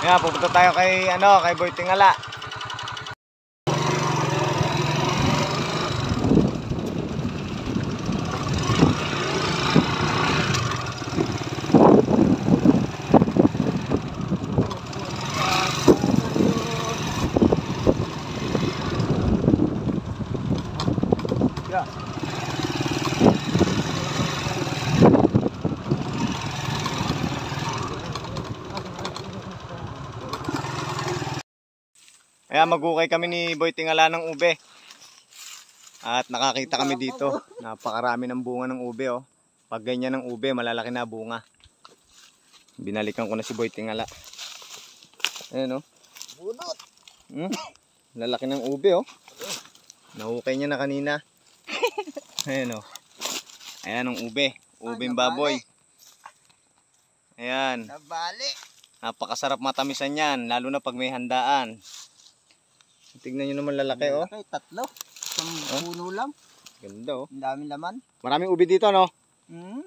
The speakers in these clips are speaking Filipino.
Ayan, pupunta tayo kay Boy Tingala. Ayan, magukay kami ni Boy Tingala ng ube. At nakakita kami dito. Napakarami ng bunga ng ube, oh. Pag ganyan ng ube, malalaki na bunga. Binalikan ko na si Boy Tingala. Ayan, oh. Bunot. Lalaki ng ube, oh. Nahukay niya na kanina. Ayan, oh. Ayan ang ube. Ubeng baboy. Ayan. Nabali. Napakasarap matamisan yan, lalo na pag may handaan. Tignan nyo naman lalaki, oh. Lalaki, tatlo. Isang puno lang. Ganda, oh. Ang daming laman. Maraming ube dito, no?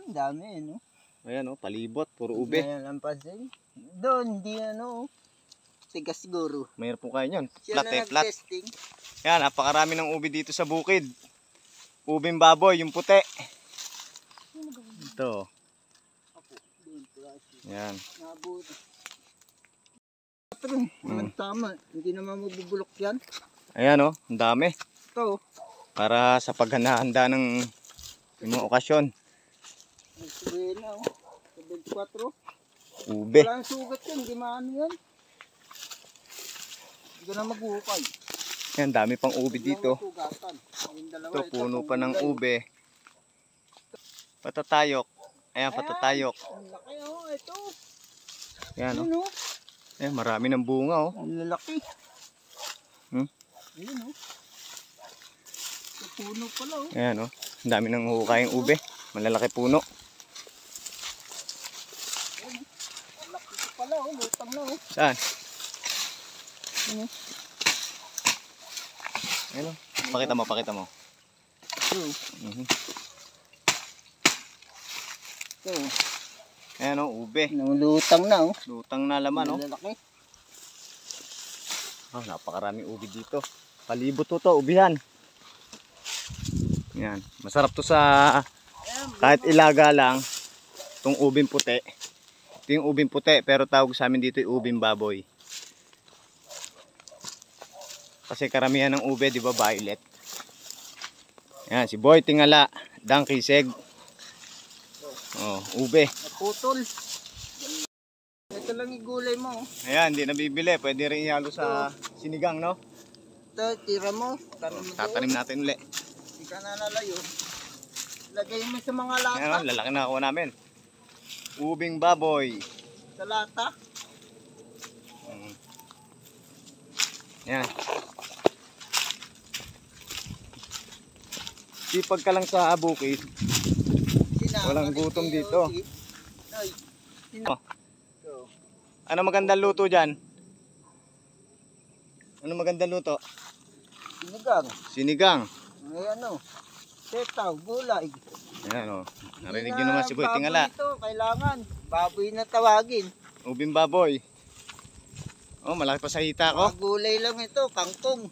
Dami, no? Ayan, oh, palibot, puro ube. Ayan ang pansin. Doon, hindi tigas siguro. Mayroon po kayo yun. Siya Plat, na plat. nag-testing. Yan, napakarami ng ube dito sa bukid. Ubing baboy, yung puti. Ito. Yan. Nabuti. Tama, hindi naman mabubulok yan. Ayan, oh, ang dami. Ito. Para sa paghahanda ng mga okasyon. Sige na, 24. Ube. Wala yung sugat yan, hindi maano yan. Hindi ka na maghuhukay. Yan, dami pang ube dito. Ito, Ito, puno pa ng ube. Patatayok. Ayan, patatayok. Ang laki, oh, ito. Yan, oh. Ayun, oh. Ayan, marami ng bunga, oh. Ang lalaki. Hmm? Ayun, oh. Ito, puno pala, oh. Ayan, oh. Ang dami ng hukayang ube. Malalaki puno. Ang laki ko pala, oh. Lutang na, oh. Saan? Ano? Ayun, oh. Pakita mo, pakita mo. Ito. Ito. Ayan, oh, ube. Lutang na, oh. Lutang na laman, oh. Ang lalaki. Oh, napakaraming ube dito. Palibot to, ubihan. Yan, masarap to sa kahit ilaga lang. Itong ubing puti. Ito yung ubing puti, pero tawag sa amin dito yung ubing baboy. Kasi karamihan ng ube, di ba, violet. Yan, si Boy Tingala, Dangkiseg. Oh, ube. Naputol. Ito lang yung gulay mo, oh. Ayan, hindi nabibili. Pwede rin ihalo sa sinigang, no? Ito, tira mo. Tatanim natin ulit. Hindi ka na lalayo. Lagay mo sa mga lata. Ayan, lalaki na ako namin. Ubing baboy. Sa lata. Yan. Sipag ka lang sa bukid. Walang gutom dito. Oh. Ano magandang luto dyan? Ano magandang luto? Sinigang. Sinigang. May setaw, gulay. Ayan, oh. Narinig nyo naman si Boy Tingala. Ito, kailangan. Baboy na tawagin. Ubing baboy. Oh, malaki pa sa hita ko. Mga gulay lang ito, kangkong.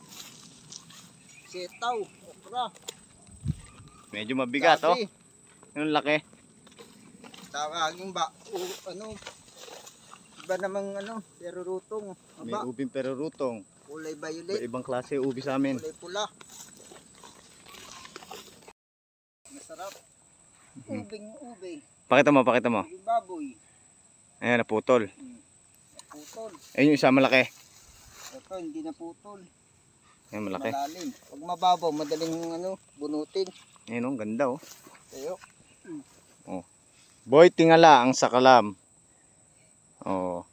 Setaw, okra. Medyo mabigat, oh. Sabi, Yung laki. tawagin ba? Iba namang pero rutong. May ubing pero rutong. Kulay violet. Ibang klase ubi sa amin. Kulay pula. Masarap. Ubing. Pakita mo, pakita mo. Ubing baboy. Ayan, naputol. Putol. Ayun yung isa malaki. Ito, hindi na putol. Ayan, malaki. Malalim. Pag mababaw, madaling bunutin. Ayun, oh, ganda, oh. Tayo. Oh. Boy Tingala ang sakalam. Oh.